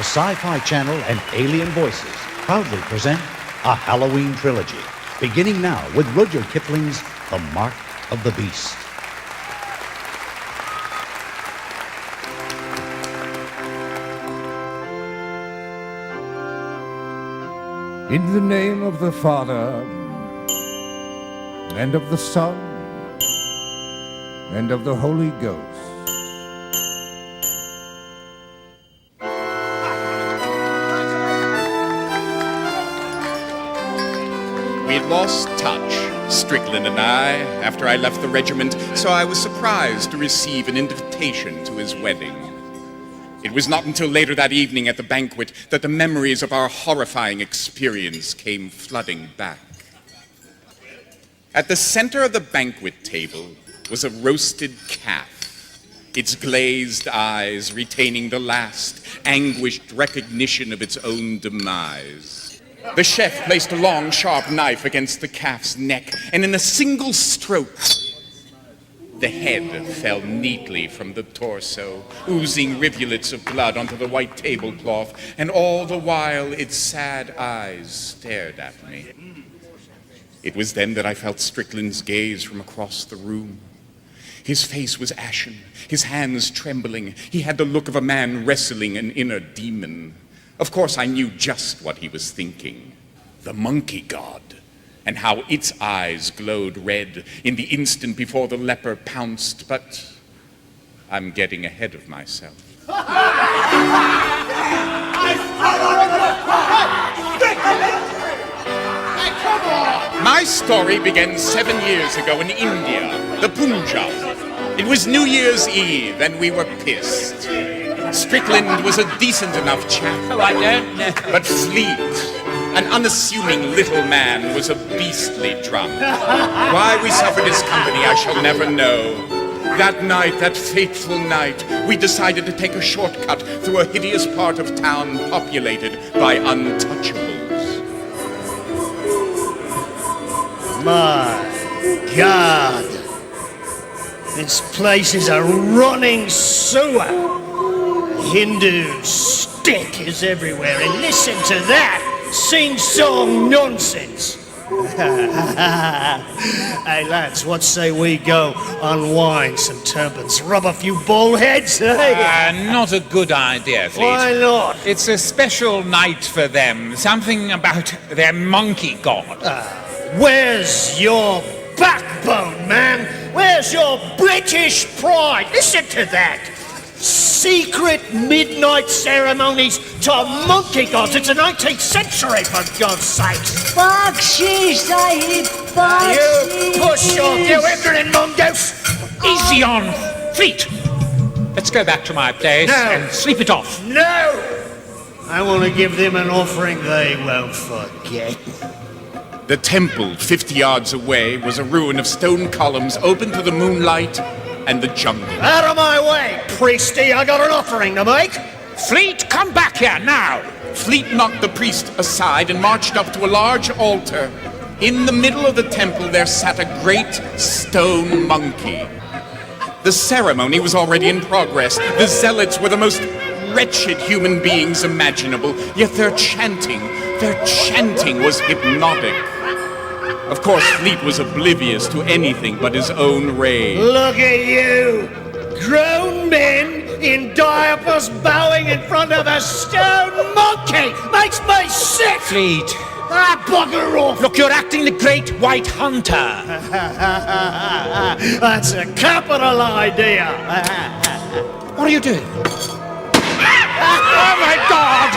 the Sci-Fi Channel and Alien Voices proudly present a Halloween trilogy, beginning now with Rudyard Kipling's The Mark of the Beast. In the name of the Father, and of the Son, and of the Holy Ghost. We had lost touch, Strickland and I, after I left the regiment, so I was surprised to receive an invitation to his wedding. It was not until later that evening at the banquet that the memories of our horrifying experience came flooding back. At the center of the banquet table was a roasted calf, its glazed eyes retaining the last anguished recognition of its own demise. The chef placed a long, sharp knife against the calf's neck, and in a single stroke, the head fell neatly from the torso, oozing rivulets of blood onto the white tablecloth, and all the while its sad eyes stared at me. It was then that I felt Strickland's gaze from across the room. His face was ashen, his hands trembling. He had the look of a man wrestling an inner demon. Of course, I knew just what he was thinking. The monkey god, and how its eyes glowed red in the instant before the leper pounced, but I'm getting ahead of myself. My story began 7 years ago in India, the Punjab. It was New Year's Eve, and we were pissed. Strickland was a decent enough chap. Oh, I don't know. But Fleet, an unassuming little man, was a beastly drunk. Why we suffered his company, I shall never know. That night, that fateful night, we decided to take a shortcut through a hideous part of town populated by untouchables. My God, this place is a running sewer. Hindu stick is everywhere, and listen to that sing-song nonsense. Hey lads, what say we go unwind some turbans, rub a few bald heads, eh? Not a good idea, Fleet. Why not? It's a special night for them. Something about their monkey god. Where's your backbone, man? Where's your British pride? Listen to that. Secret midnight ceremonies to monkey gods. It's the 19th century, for God's sake. Bakshish, Sahib, bakshish. You push off, you ignorant mongoose. Easy on, Fleet. Let's go back to my place and sleep it off. No! I want to give them an offering they won't forget. The temple, 50 yards away, was a ruin of stone columns open to the moonlight and the jungle. Out of my way, priesty, I got an offering to make. Fleet, come back here now. Fleet knocked the priest aside and marched up to a large altar. In the middle of the temple there sat a great stone monkey. The ceremony was already in progress. The zealots were the most wretched human beings imaginable, yet their chanting was hypnotic. Of course, Fleet was oblivious to anything but his own rage. Look at you! Grown men in diapers bowing in front of a stone monkey! Makes me sick! Fleet. Ah, bugger off! Look, you're acting the great white hunter. That's a capital idea! What are you doing? Oh, my God!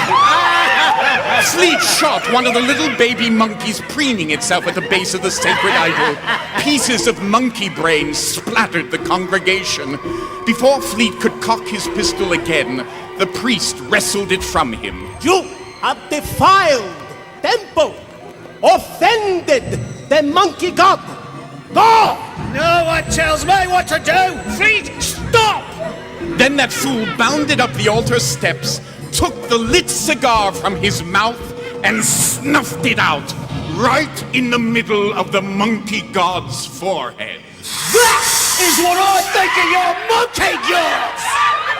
Fleet shot one of the little baby monkeys preening itself at the base of the sacred idol. Pieces of monkey brain splattered the congregation. Before Fleet could cock his pistol again, the priest wrestled it from him. You have defiled temple, offended the monkey god. Go! No one tells me what to do! Fleet, stop! Then that fool bounded up the altar steps, took the lit cigar from his mouth, and snuffed it out right in the middle of the monkey god's forehead. That is what I think of your monkey gods!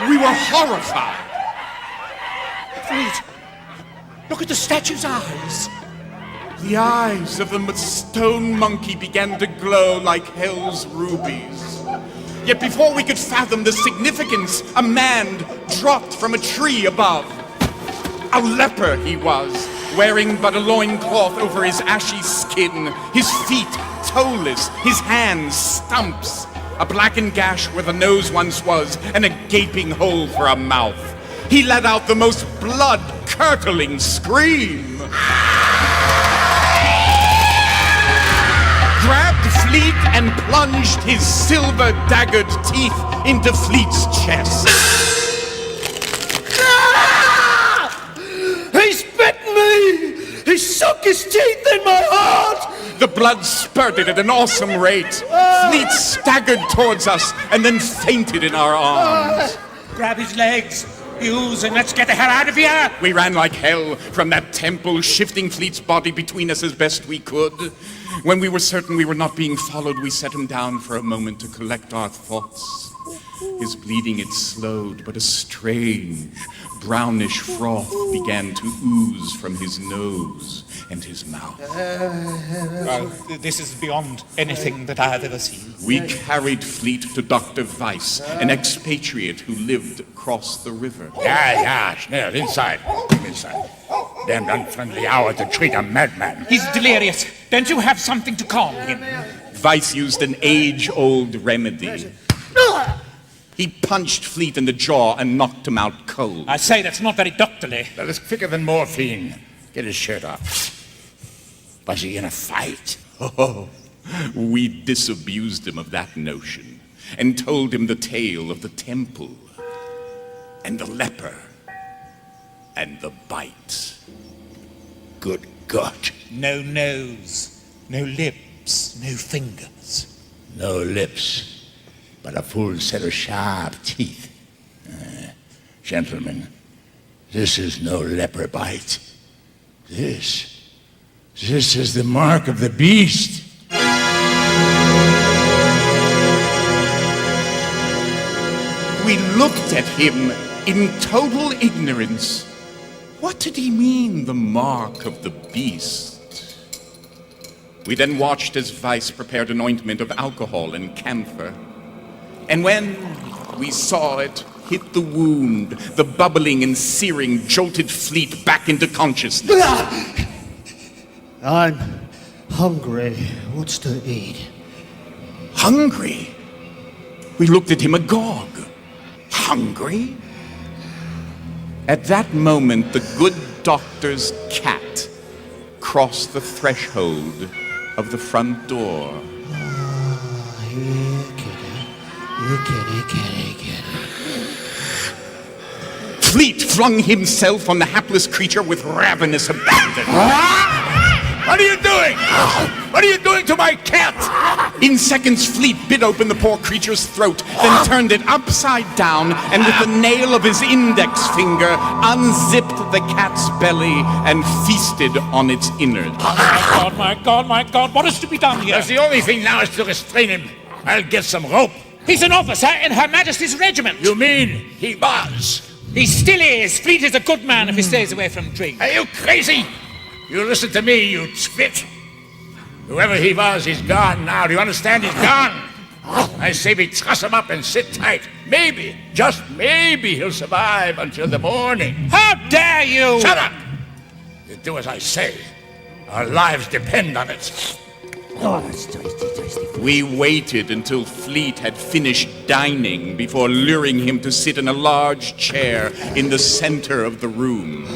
We were horrified. Wait. Look at the statue's eyes. The eyes of the stone monkey began to glow like hell's rubies. Yet before we could fathom the significance, a man dropped from a tree above. A leper he was, wearing but a loincloth over his ashy skin, his feet toeless, his hands stumps, a blackened gash where the nose once was, and a gaping hole for a mouth. He let out the most blood-curdling scream. Grabbed Fleet and plunged his silver-daggered teeth into Fleet's chest. He's bitten me! He sunk his teeth in my heart! The blood spurted at an awesome rate. Fleet staggered towards us and then fainted in our arms. Grab his legs, Hughes, and let's get the hell out of here! We ran like hell from that temple, shifting Fleet's body between us as best we could. When we were certain we were not being followed, we set him down for a moment to collect our thoughts. His bleeding had slowed, but a strange, brownish froth began to ooze from his nose and his mouth. Well, this is beyond anything that I have ever seen. We carried Fleet to Dr. Weiss, an expatriate who lived across the river. Ja, schnell, inside. Inside. Damned unfriendly hour to treat a madman. He's delirious. Don't you have something to calm him? Weiss used an age-old remedy. He punched Fleet in the jaw and knocked him out cold. I say, that's not very doctorly. That is quicker than morphine. Get his shirt off. Was he in a fight? Oh, we disabused him of that notion and told him the tale of the temple and the leper and the bite. Good God. No nose, no lips, no fingers. No lips, but a full set of sharp teeth. Gentlemen, this is no leper bite. This is the mark of the beast. We looked at him in total ignorance. What did he mean, the mark of the beast? We then watched as Weiss prepared an ointment of alcohol and camphor. And when we saw it hit the wound, the bubbling and searing jolted Fleet back into consciousness. I'm hungry. What's to eat? Hungry? We looked at him agog. Hungry? At that moment, the good doctor's cat crossed the threshold of the front door. Here, kitty. Fleet flung himself on the hapless creature with ravenous abandon. What are you doing? What are you doing to my cat? In seconds, Fleet bit open the poor creature's throat, then turned it upside down, and with the nail of his index finger, unzipped the cat's belly and feasted on its innards. My God, what is to be done here? That's the only thing now is to restrain him. I'll get some rope. He's an officer in Her Majesty's regiment. You mean he was? He still is. Fleet is a good man if he stays away from drink. Are you crazy? You listen to me, you twit. Whoever he was, he's gone now. Do you understand? He's gone. I say we truss him up and sit tight. Maybe, just maybe, he'll survive until the morning. How dare you! Shut up! You do as I say. Our lives depend on it. Oh, that's tasty. We waited until Fleet had finished dining before luring him to sit in a large chair in the center of the room.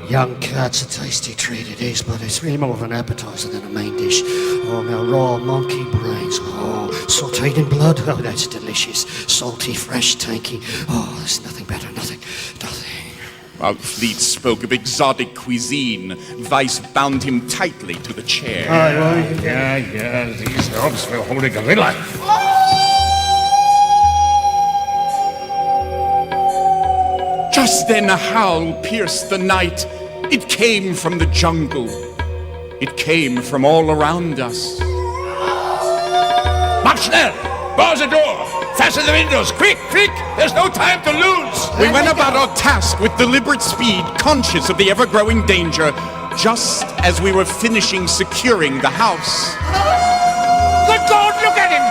Young cat's a tasty treat it is, but it's really more of an appetizer than a main dish. Oh, now raw monkey brains. Oh, sauteed in blood. Oh, that's delicious. Salty, fresh, tanky. Oh, there's nothing better. Nothing. While Fleet spoke of exotic cuisine, Weiss bound him tightly to the chair. Yeah, these ropes will hold a gorilla. Just then a howl pierced the night. It came from the jungle. It came from all around us. Mach schnell! Bar the door! Fasten the windows! Quick, quick! There's no time to lose! We went about our task with deliberate speed, conscious of the ever-growing danger, just as we were finishing securing the house. Good God, look at him!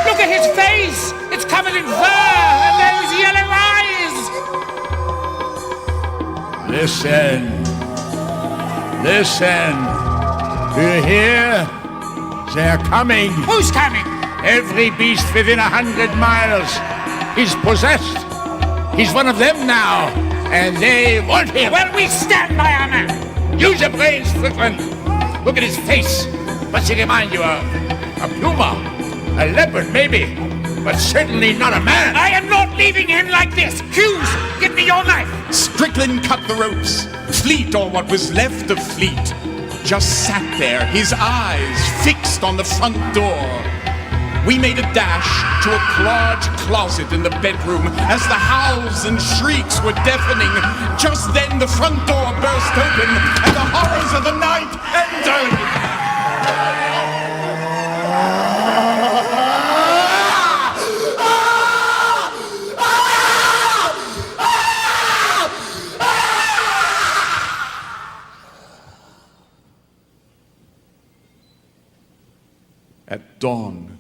Look at his face! It's covered in fur and those yellow eyes! Listen. Listen. Do you hear? They're coming. Who's coming? Every beast within 100 miles. He's possessed. He's one of them now. And they want him. Well, we stand by our man. Use your brains, Strickland. Look at his face. What's he remind you of? A puma. A leopard, maybe. But certainly not a man. I am not leaving him like this. Hughes, give me your knife. Strickland cut the ropes. Fleet, or what was left of Fleet, just sat there, his eyes fixed on the front door. We made a dash to a large closet in the bedroom as the howls and shrieks were deafening. Just then the front door burst open and the horrors of the night entered. At dawn,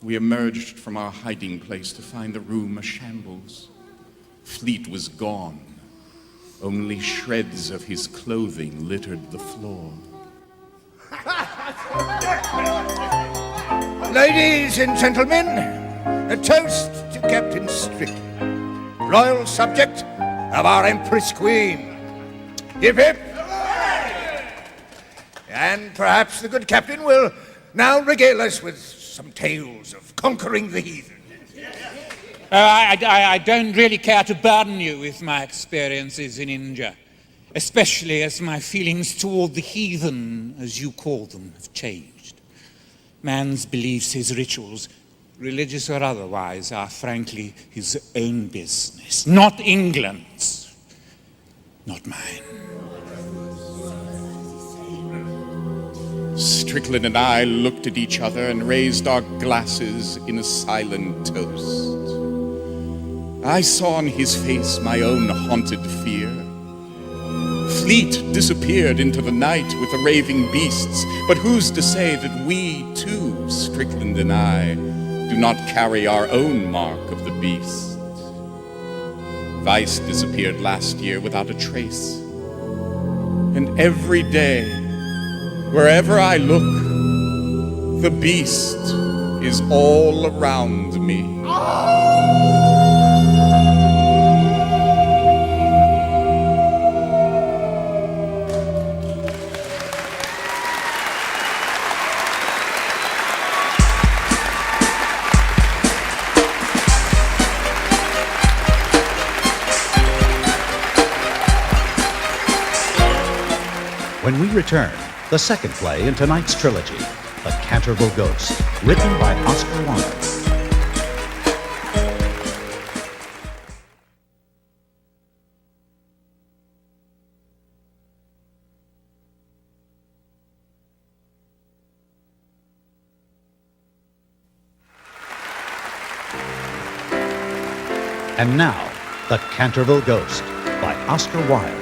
we emerged from our hiding place to find the room a shambles. Fleet was gone. Only shreds of his clothing littered the floor. Ladies and gentlemen, a toast to Captain Strickland, royal subject of our Empress Queen. Hip hip! And perhaps the good captain will now regale us with some tales of conquering the heathen. I don't really care to burden you with my experiences in India, especially as my feelings toward the heathen, as you call them, have changed. Man's beliefs, his rituals, religious or otherwise, are frankly his own business, not England's, not mine. Strickland and I looked at each other and raised our glasses in a silent toast. I saw on his face my own haunted fear. Fleet disappeared into the night with the raving beasts, but who's to say that we, too, Strickland and I, do not carry our own mark of the beast? Vice disappeared last year without a trace. And every day, wherever I look, the beast is all around me. When we return, the second play in tonight's trilogy, The Canterville Ghost, written by Oscar Wilde. And now, The Canterville Ghost by Oscar Wilde.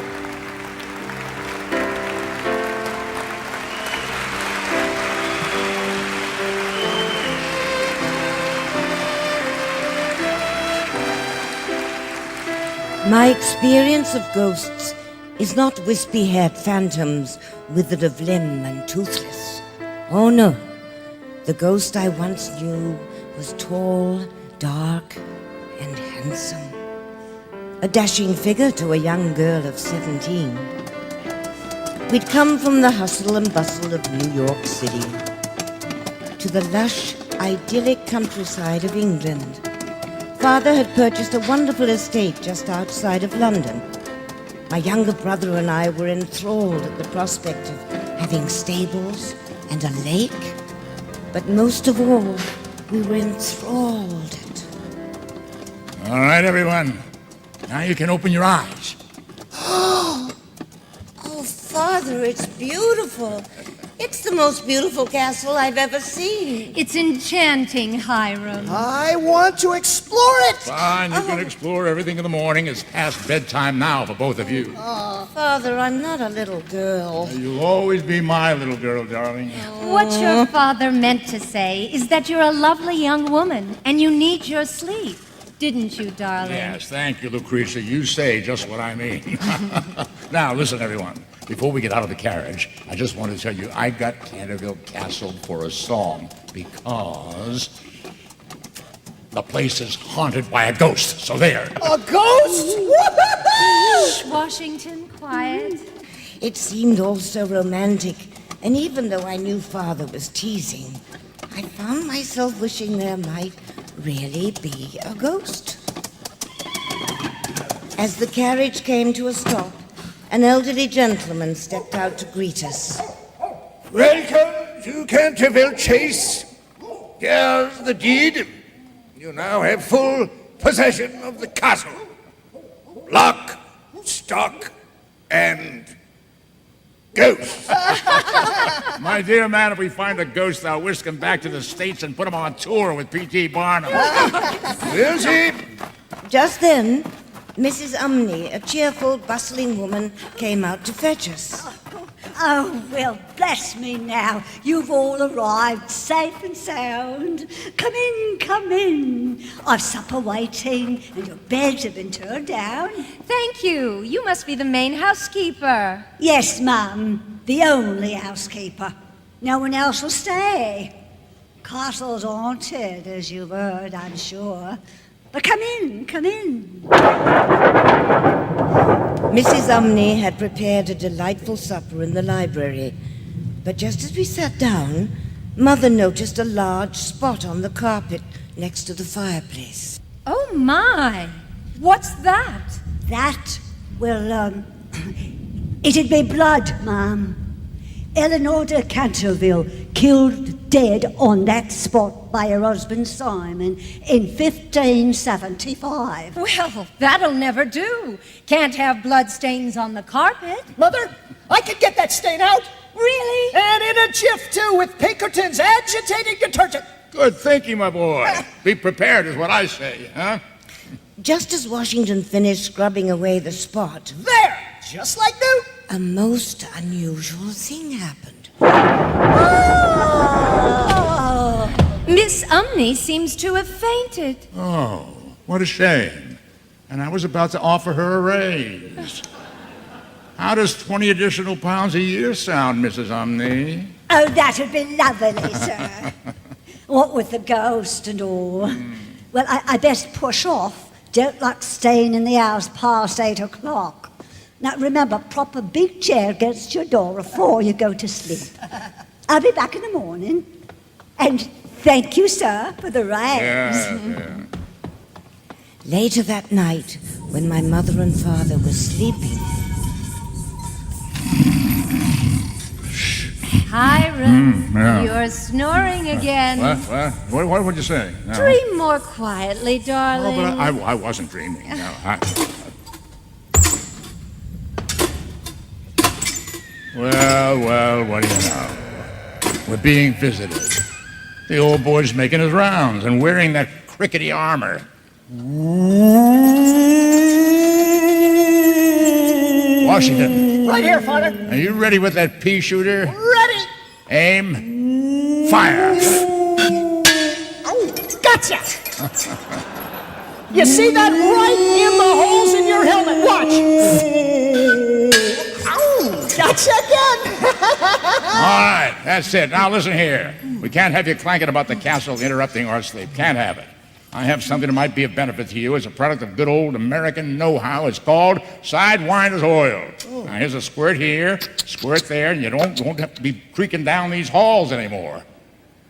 My experience of ghosts is not wispy-haired phantoms withered of limb and toothless. Oh no, the ghost I once knew was tall, dark, and handsome. A dashing figure to a young girl of 17. We'd come from the hustle and bustle of New York City to the lush, idyllic countryside of England. Father had purchased a wonderful estate just outside of London. My younger brother and I were enthralled at the prospect of having stables and a lake. But most of all, we were enthralled at... All right, everyone. Now you can open your eyes. Oh, Father, it's beautiful. It's the most beautiful castle I've ever seen. It's enchanting, Hiram. I want to explore it. Fine, you can explore everything in the morning. It's past bedtime now for both of you. Father, I'm not a little girl. You'll always be my little girl, darling. What your father meant to say is that you're a lovely young woman and you need your sleep. Didn't you, darling? Yes, thank you, Lucretia. You say just what I mean. Now, listen, everyone. Before we get out of the carriage, I just want to tell you I got Canterville Castle for a song because the place is haunted by a ghost. So there. A ghost? Woo-hoo-hoo! Shh, Washington, quiet. It seemed all so romantic, and even though I knew Father was teasing, I found myself wishing there might really be a ghost. As the carriage came to a stop, an elderly gentleman stepped out to greet us. Welcome to Canterville Chase. Here's the deed. You now have full possession of the castle. Lock, stock, and ghost. My dear man, if we find a ghost, I'll whisk him back to the States and put him on tour with P.T. Barnum. We'll see. Just then, Mrs. Umney, a cheerful, bustling woman, came out to fetch us. Oh, well, bless me now. You've all arrived safe and sound. Come in, come in. I've supper waiting, and your beds have been turned down. Thank you. You must be the main housekeeper. Yes, Mum, the only housekeeper. No one else will stay. Castle's haunted, as you've heard, I'm sure. But come in, come in. Mrs. Umney had prepared a delightful supper in the library, but just as we sat down, Mother noticed a large spot on the carpet next to the fireplace. Oh, my. What's that? That, well, it'd be blood, Mum. Eleanor de Canterville killed dead on that spot by her husband Simon in 1575. Well, that'll never do. Can't have blood stains on the carpet. Mother, I could get that stain out. Really? And in a jiff, too, with Pinkerton's agitating detergent. Good thinking, my boy. Be prepared is what I say, huh? Just as Washington finished scrubbing away the spot, There, just like new. a most unusual thing happened. Miss Umney seems to have fainted. Oh, what a shame. And I was about to offer her a raise. How does 20 additional pounds a year sound, Mrs. Umney? Oh, that'd be lovely, sir. What with the ghost and all. Well, I best push off. Don't like staying in the house past 8 o'clock. Now, remember, prop a big chair against your door before you go to sleep. I'll be back in the morning. And thank you, sir, for the raise. Yeah. Later that night, when my mother and father were sleeping, Hiram, yeah. you're snoring again. What would you say? No. Dream more quietly, Oh, darling. but I wasn't dreaming. No, Well, what do you know? We're being visited. The old boy's making his rounds and wearing that crickety armor. Washington, Right here, Father. are you ready with that pea shooter? Ready. Aim, fire. Oh, gotcha. You see that right in the holes in your helmet? Watch. Ow, gotcha again. All right, that's it. Now listen here. We can't have you clanking about the castle interrupting our sleep. Can't have it. I have something that might be of benefit to you as a product of good old American know-how. It's called Sidewinder's Oil. Now here's a squirt here, squirt there, and you won't have to be creaking down these halls anymore.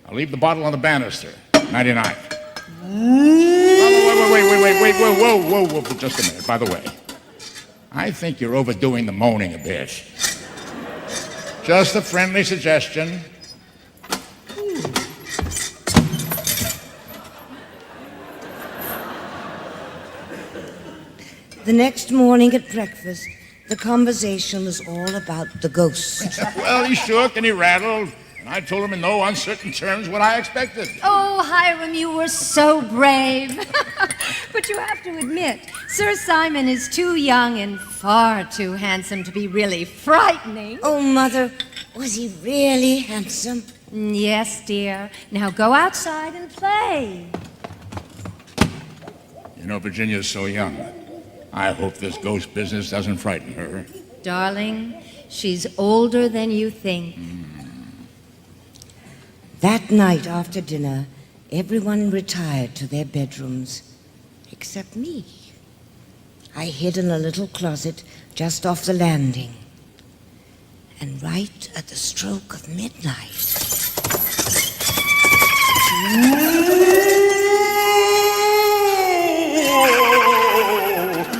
I'll leave the bottle on the banister. 99. Wait, whoa, just a minute. By the way, I think you're overdoing the moaning a bit. Just a friendly suggestion. the next morning at breakfast, The conversation was all about the ghost. Well, he shook and he rattled, and I told him in no uncertain terms what I expected. Oh, Hiram, you were so brave. But you have to admit, Sir Simon is too young and far too handsome to be really frightening. Oh, Mother, was he really handsome? Yes, dear. Now go outside and play. You know, Virginia's so young. I hope this ghost business doesn't frighten her. Darling, she's older than you think. That night after dinner, everyone retired to their bedrooms, except me. I hid in a little closet just off the landing. And right at the stroke of midnight...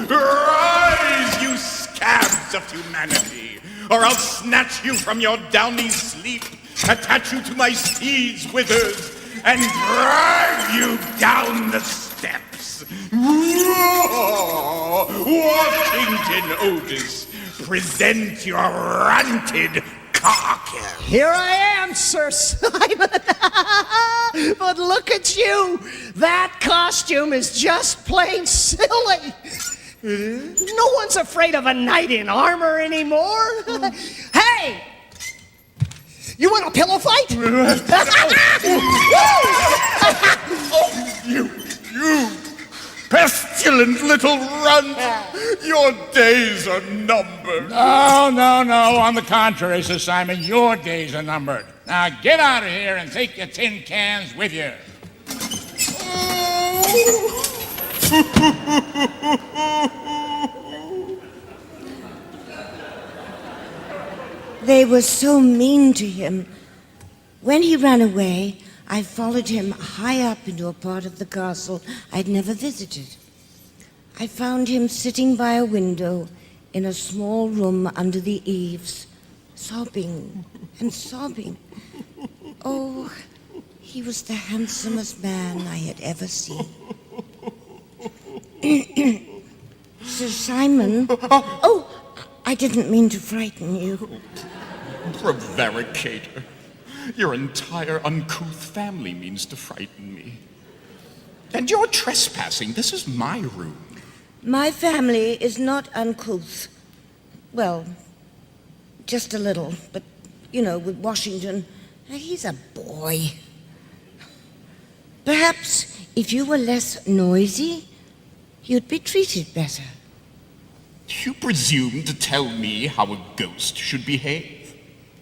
Rise, you scabs of humanity, or I'll snatch you from your downy sleep, attach you to my steed's withers, and drag you down the steps. Washington Otis, present your ranted carcass. Here I am, Sir Simon. But look at you. That costume is just plain silly. No one's afraid of a knight in armor anymore. Hey! You want a pillow fight? Oh, you pestilent little runt! Your days are numbered. No. On the contrary, Sir Simon, your days are numbered. Now get out of here and take your tin cans with you. They were so mean to him. When he ran away, I followed him high up into a part of the castle I'd never visited. I found him sitting by a window in a small room under the eaves, sobbing and sobbing. Oh, he was the handsomest man I had ever seen. Sir Simon. Oh, I didn't mean to frighten you. Prevaricator. Your entire uncouth family means to frighten me. And you're trespassing. This is my room. My family is not uncouth. Well, just a little, but, you know, with Washington, he's a boy. Perhaps if you were less noisy, you'd be treated better. You presume to tell me how a ghost should behave?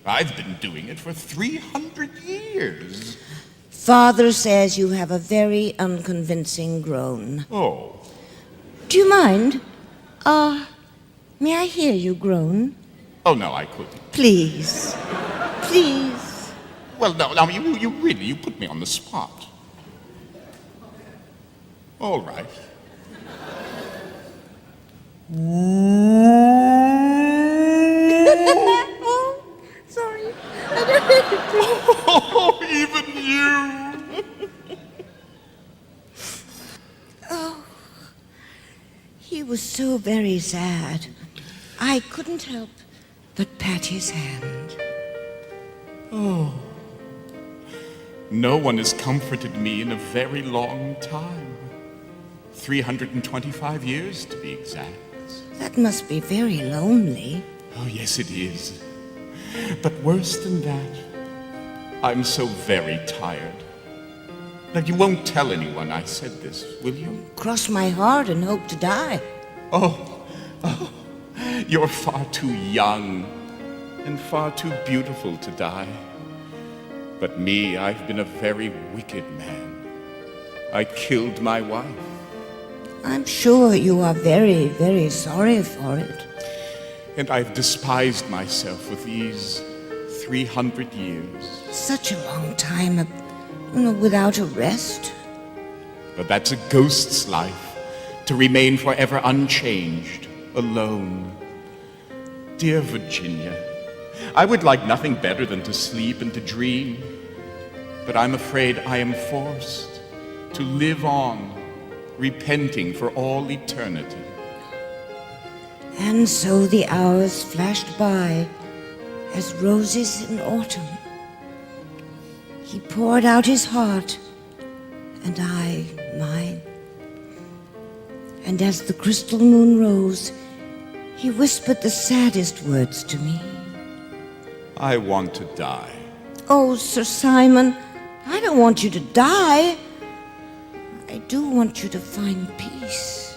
I've been doing it for 300 years. Father says you have a very unconvincing groan. Oh. Do you mind? May I hear you groan? Oh, no, I couldn't. Please. Please. Well, no, you put me on the spot. All right. Oh, sorry. Oh, even you. Oh, he was so very sad. I couldn't help but pat his hand. Oh. No one has comforted me in a very long time. 325 years, to be exact. That must be very lonely. Oh, yes, it is. But worse than that, I'm so very tired. Now, you won't tell anyone I said this, will you? Cross my heart and hope to die. Oh, you're far too young and far too beautiful to die. But me, I've been a very wicked man. I killed my wife. I'm sure you are very, very sorry for it. And I've despised myself with these 300 years. Such a long time, without a rest. But that's a ghost's life, to remain forever unchanged, alone. Dear Virginia, I would like nothing better than to sleep and to dream. But I'm afraid I am forced to live on, repenting for all eternity. And so the hours flashed by as roses in autumn. He poured out his heart, and I mine. And as the crystal moon rose, he whispered the saddest words to me. I want to die. Oh, Sir Simon, I don't want you to die. I do want you to find peace.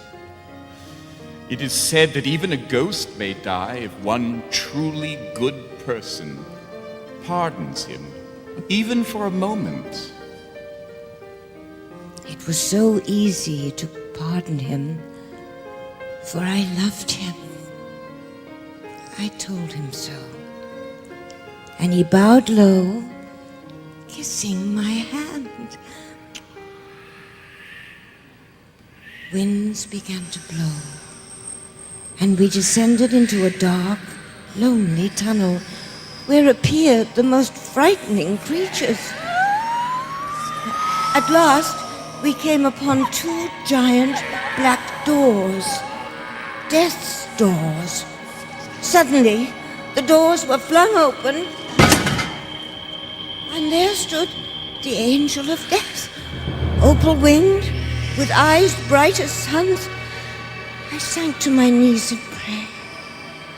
It is said that even a ghost may die if one truly good person pardons him, even for a moment. It was so easy to pardon him, for I loved him. I told him so. And he bowed low, kissing my hand. Winds began to blow, and we descended into a dark, lonely tunnel where appeared the most frightening creatures. At last, we came upon two giant black doors, death's doors. Suddenly, the doors were flung open, and there stood the angel of death, opal-winged, with eyes bright as suns. I sank to my knees in prayer.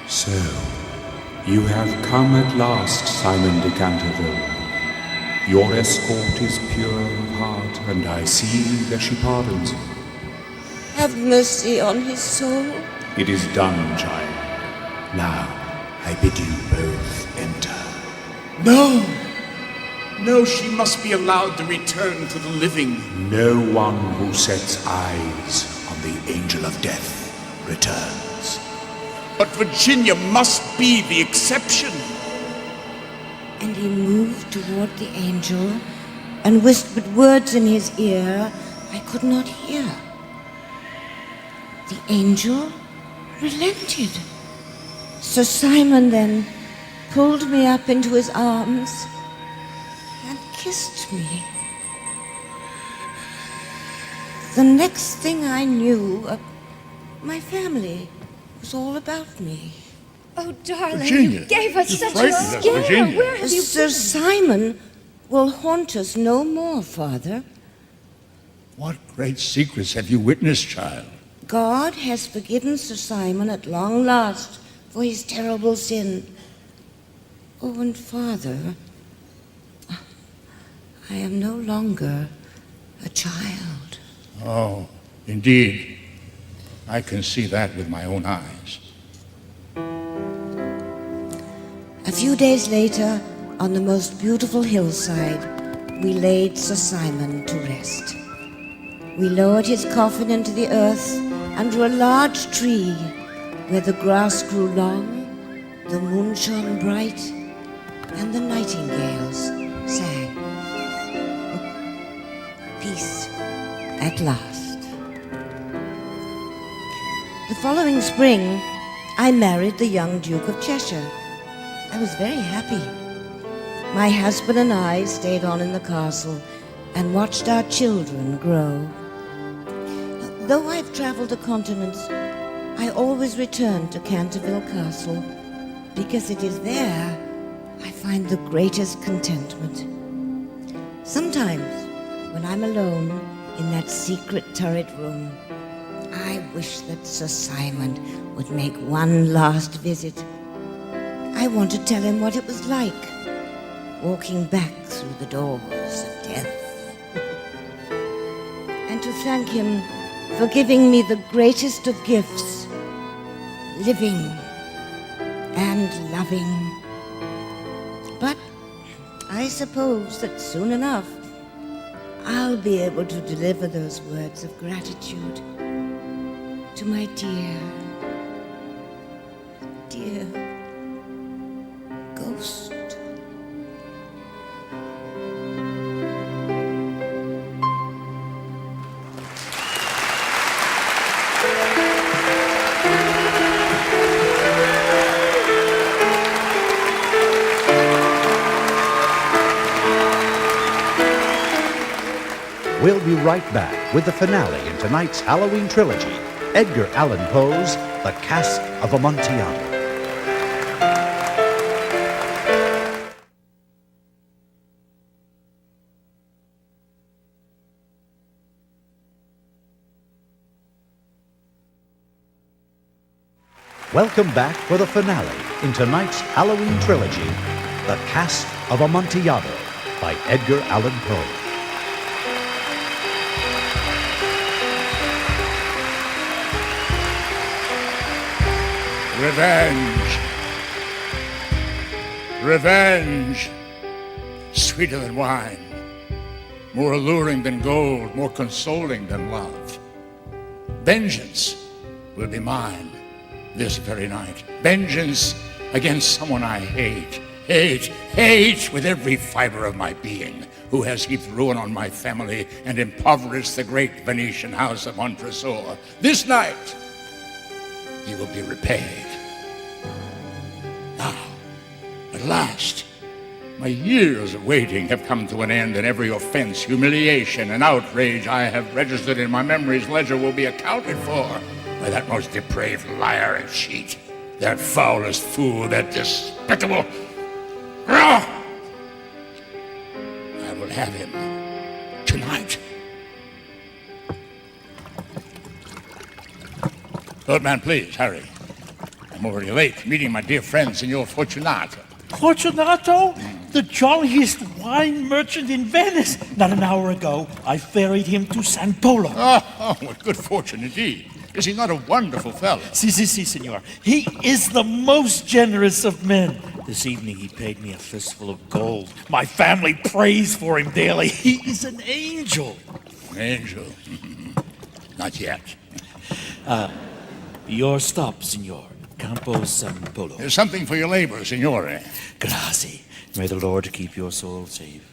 So, you have come at last, Simon de Canterville. Your escort is pure of heart, and I see that she pardons you. Have mercy on his soul. It is done, child. Now, I bid you both enter. No! No, she must be allowed to return to the living. No one who sets eyes on the angel of death returns. But Virginia must be the exception. And he moved toward the angel and whispered words in his ear I could not hear. The angel relented. Sir Simon then pulled me up into his arms and kissed me. The next thing I knew, my family was all about me. Oh, darling, Virginia, you gave us you such a frightened us, scare. Virginia. Where have you Sir Simon will haunt us no more, Father. What great secrets have you witnessed, child? God has forgiven Sir Simon at long last for his terrible sin. Oh, and Father, I am no longer a child. Oh, indeed. I can see that with my own eyes. A few days later, on the most beautiful hillside, we laid Sir Simon to rest. We lowered his coffin into the earth under a large tree where the grass grew long, the moon shone bright, and the nightingales sang. Peace at last. The following spring, I married the young Duke of Cheshire. I was very happy. My husband and I stayed on in the castle and watched our children grow. Though I've traveled the continents, I always return to Canterville Castle because it is there I find the greatest contentment. Sometimes, when I'm alone in that secret turret room, I wish that Sir Simon would make one last visit. I want to tell him what it was like, walking back through the doors of death. And to thank him for giving me the greatest of gifts, living and loving. But I suppose that soon enough, I'll be able to deliver those words of gratitude to my dear, dear ghost. We'll be right back with the finale in tonight's Halloween trilogy, Edgar Allan Poe's The Cask of Amontillado. Welcome back for the finale in tonight's Halloween trilogy, The Cask of Amontillado by Edgar Allan Poe. Revenge. Revenge. Sweeter than wine. More alluring than gold. More consoling than love. Vengeance will be mine this very night. Vengeance against someone I hate. Hate with every fiber of my being, who has heaped ruin on my family and impoverished the great Venetian house of Montresor. This night, you will be repaid. Now, at last, my years of waiting have come to an end, and every offense, humiliation, and outrage I have registered in my memory's ledger will be accounted for by that most depraved liar and cheat, that foulest fool, that despicable... I will have him tonight. Boatman, please, hurry. I'm already late, meeting my dear friend, Signor Fortunato. Fortunato? The jolliest wine merchant in Venice. Not an hour ago, I ferried him to San Polo. Oh, what good fortune indeed. Is he not a wonderful fellow? Si, senor. He is the most generous of men. This evening he paid me a fistful of gold. My family prays for him daily. He is an angel. An angel? Not yet. Your stop, senor. Campo San Polo. There's something for your labor, signore. Grazie. May the Lord keep your soul safe.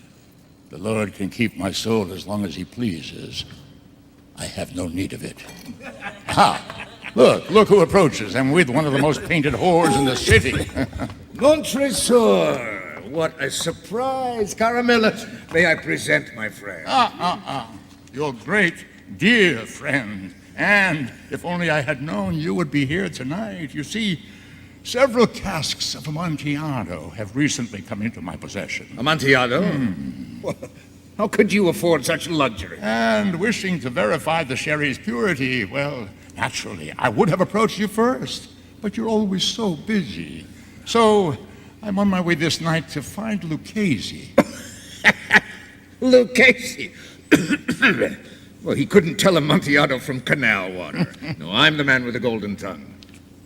The Lord can keep my soul as long as he pleases. I have no need of it. Ha! Look who approaches, and with one of the most painted whores in the city. Montresor! What a surprise! Caramella, may I present my friend? Your great, dear friend. And if only I had known you would be here tonight. You see, several casks of Amontillado have recently come into my possession. Amontillado? How could you afford such luxury? And wishing to verify the sherry's purity, well, naturally, I would have approached you first. But you're always so busy. So, I'm on my way this night to find Lucchese. Lucchese? Well, he couldn't tell Amontillado from canal water. No, I'm the man with the golden tongue.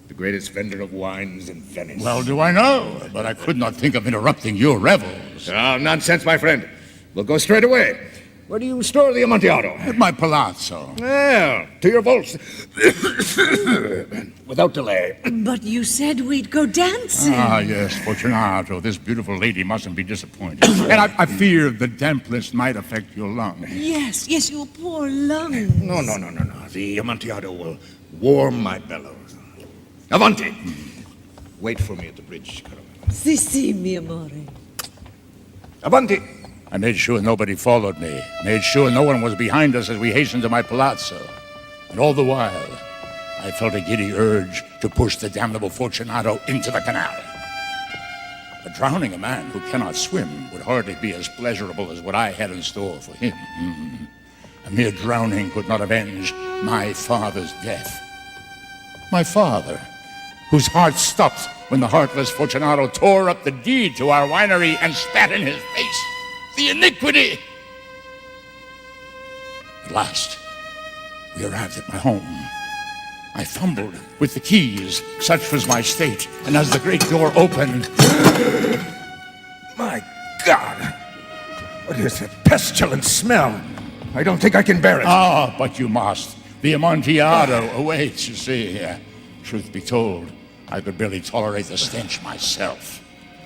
The greatest vendor of wines in Venice. Well, do I know, but I could not think of interrupting your revels. Oh, nonsense, my friend. We'll go straight away. Where do you store the Amontillado? At my palazzo. Well, to your vaults. Without delay. But you said we'd go dancing. Ah, yes, Fortunato. This beautiful lady mustn't be disappointed. And I fear the dampness might affect your lungs. Yes, your poor lungs. No. The Amontillado will warm my bellows. Avanti! Wait for me at the bridge, Caramella. Si, mi amore. Avanti! I made sure nobody followed me. Made sure no one was behind us as we hastened to my palazzo. And all the while, I felt a giddy urge to push the damnable Fortunato into the canal. But drowning a man who cannot swim would hardly be as pleasurable as what I had in store for him. A mere drowning could not avenge my father's death. My father, whose heart stopped when the heartless Fortunato tore up the deed to our winery and spat in his face. The iniquity! At last, we arrived at my home. I fumbled with the keys, such was my state, and as the great door opened... My God! What is that pestilent smell? I don't think I can bear it. Ah, but you must. The Amontillado awaits, you see. Truth be told, I could barely tolerate the stench myself.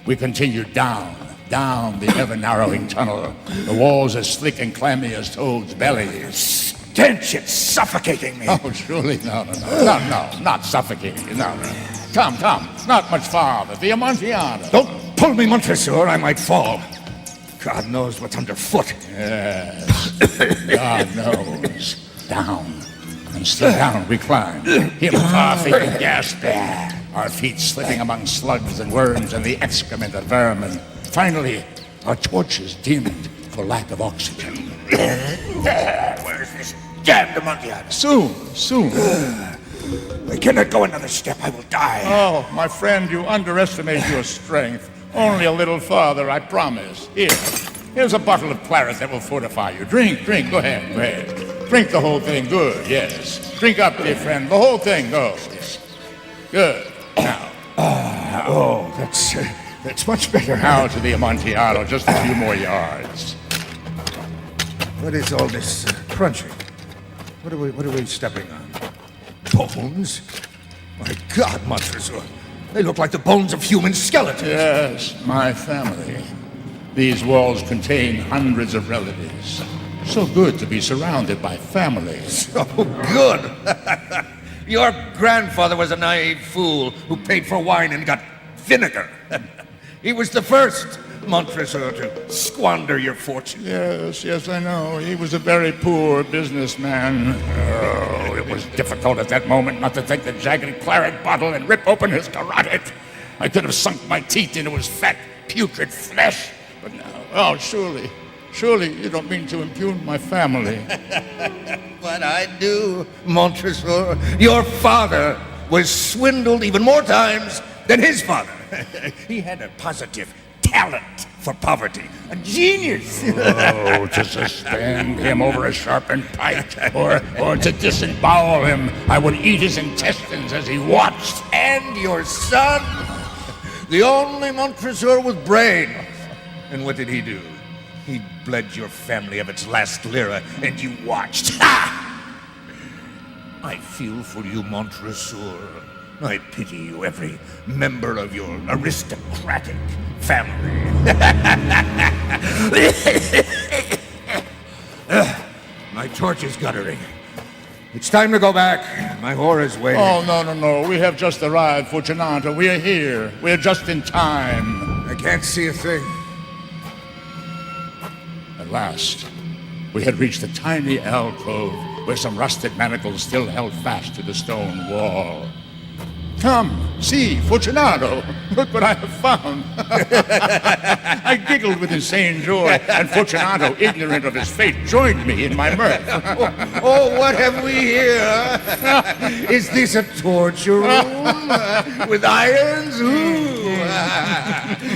We continued down the ever-narrowing tunnel, the walls as slick and clammy as toads' bellies. Stench, it's suffocating me. Oh, surely, no, not suffocating, no. Come, not much farther, the Amontillado. Don't pull me, Montresor, I might fall. God knows what's underfoot. Yes, God knows. Down, And still down we climbed, him coughing and gasping, our feet slipping among slugs and worms and the excrement of vermin. Finally, our torches dimmed for lack of oxygen. Where's this damned Amontillado? Soon. I cannot go another step. I will die. Oh, my friend, you underestimate your strength. Only a little farther, I promise. Here's a bottle of claret that will fortify you. Drink. Go ahead. Drink the whole thing. Good, yes. Drink up, dear friend. The whole thing. Go. Yes. Good. Now. That's much better. Now to the Amontillado. Just a few more yards. What is all this crunching? What are we stepping on? Bones? My God, Montresor. They look like the bones of human skeletons. Yes, my family. These walls contain hundreds of relatives. So good to be surrounded by families. So good. Your grandfather was a naive fool who paid for wine and got vinegar. He was the first, Montresor, to squander your fortune. Yes, I know. He was a very poor businessman. Oh, it was difficult at that moment not to take the jagged claret bottle and rip open his carotid. I could have sunk my teeth into his fat, putrid flesh. But now, surely you don't mean to impugn my family. But I do, Montresor. Your father was swindled even more times than his father. He had a positive talent for poverty. A genius. Oh, to suspend him over a sharpened pike, or to disembowel him. I would eat his intestines as he watched. And your son, the only Montresor with brain. And what did he do? He bled your family of its last lira, and you watched. Ha! I feel for you, Montresor. I pity you, every member of your aristocratic family. My torch is guttering. It's time to go back. My whore is waiting. Oh, no. We have just arrived, Fortunato. We are here. We are just in time. I can't see a thing. At last, we had reached a tiny alcove where some rusted manacles still held fast to the stone wall. Come, see, Fortunato, look what I have found. I giggled with insane joy, and Fortunato, ignorant of his fate, joined me in my mirth. Oh, what have we here? Is this a torture room with irons? Ooh.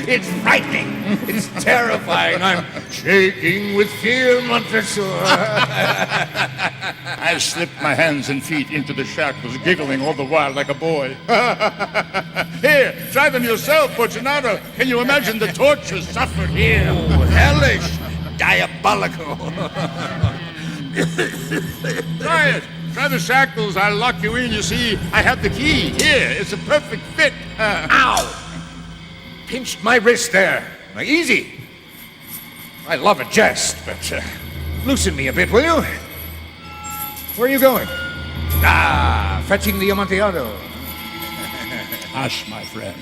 It's frightening. It's terrifying. I'm shaking with fear, Montresor. I slipped my hands and feet into the shackles, giggling all the while like a boy. Here, try them yourself, Fortunato. Can you imagine the tortures suffered here? Oh, hellish, diabolical. Try it. Try the shackles. I'll lock you in. You see, I have the key. Here, it's a perfect fit. Ow! Pinched my wrist there. Now, easy. I love a jest, but loosen me a bit, will you? Where are you going? Fetching the Amontillado. Hush, my friend.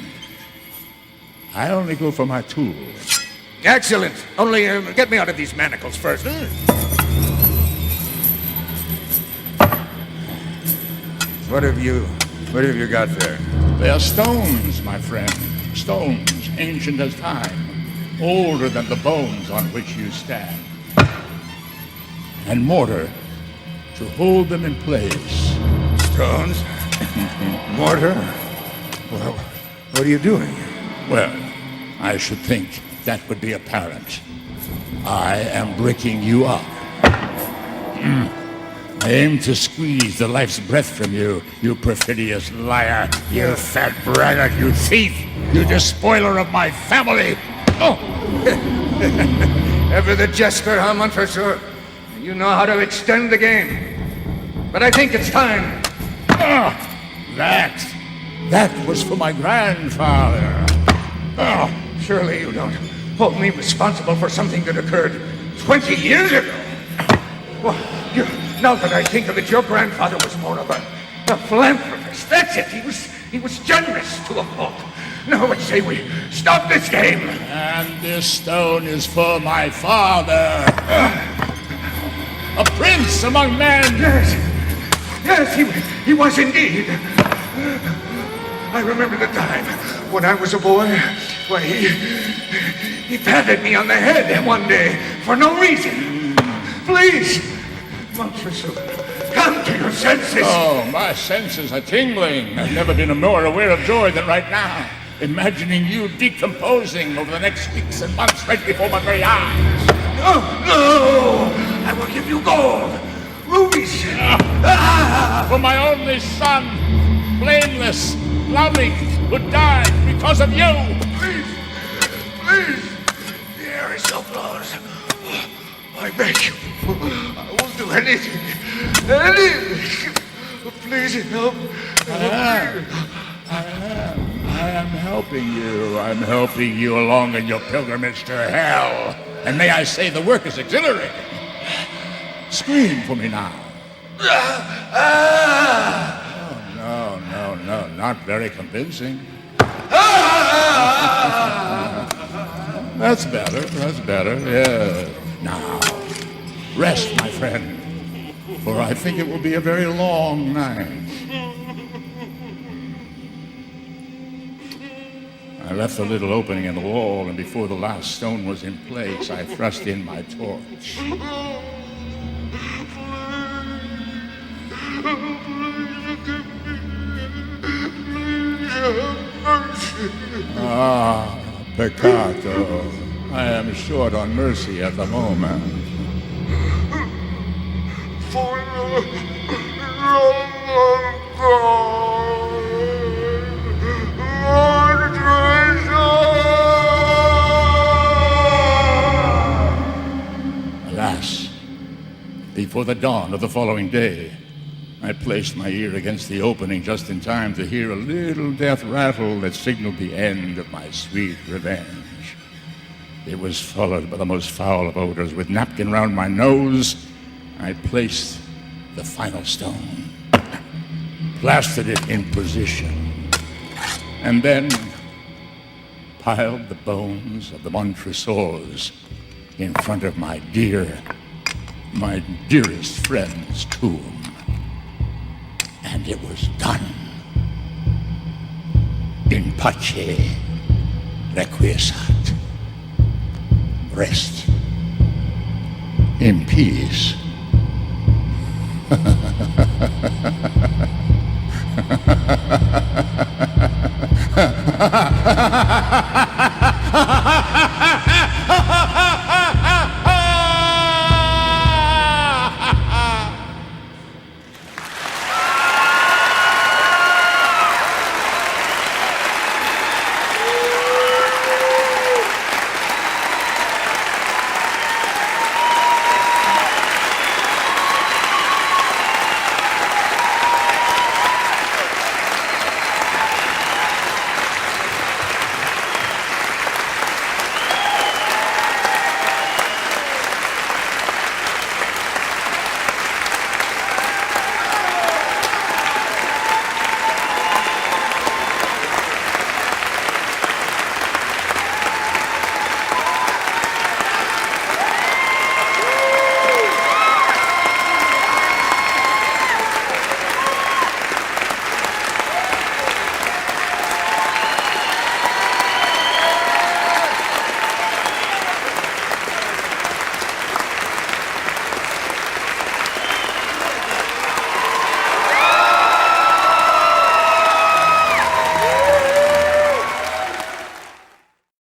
I only go for my tools. Excellent. Only get me out of these manacles first. What have you got there? They are stones, my friend. Stones, ancient as time. Older than the bones on which you stand. And mortar to hold them in place. Stones? Mortar? Well, what are you doing? Well, I should think that would be apparent. I am breaking you up. I aim to squeeze the life's breath from you, you perfidious liar, you fat braggart, you thief, you despoiler of my family. Oh! Ever the jester, huh, Montresor? You know how to extend the game. But I think it's time. That was for my grandfather. Oh, surely you don't hold me responsible for something that occurred 20 years ago. Well, now that I think of it, your grandfather was more of a philanthropist. That's it. He was generous to a fault. Now I say we stop this game. And this stone is for my father. A prince among men. Yes. Yes, he was indeed. I remember the time when I was a boy. Why, he patted me on the head one day for no reason. Please, Montresor, come to your senses. Oh, my senses are tingling. I've never been more aware of joy than right now. Imagining you decomposing over the next weeks and months right before my very eyes. No! I will give you gold, rubies. For my only son, blameless, loving, who died because of you. Please, the air is so close. I beg you, I will do anything. Please help. I am helping you. I'm helping you along in your pilgrimage to hell. And may I say the work is exhilarating. Scream for me now. Oh, no, not very convincing. That's better, yeah. Now, rest, my friend, for I think it will be a very long night. I left a little opening in the wall, and before the last stone was in place, I thrust in my torch. Ah, peccato. I am short on mercy at the moment. Alas, before the dawn of the following day, I placed my ear against the opening just in time to hear a little death rattle that signaled the end of my sweet revenge. It was followed by the most foul of odors. With napkin round my nose, I placed the final stone, plastered it in position, and then piled the bones of the Montresors in front of my dearest friend's tomb. And it was done. In pace requiescat. Rest in peace.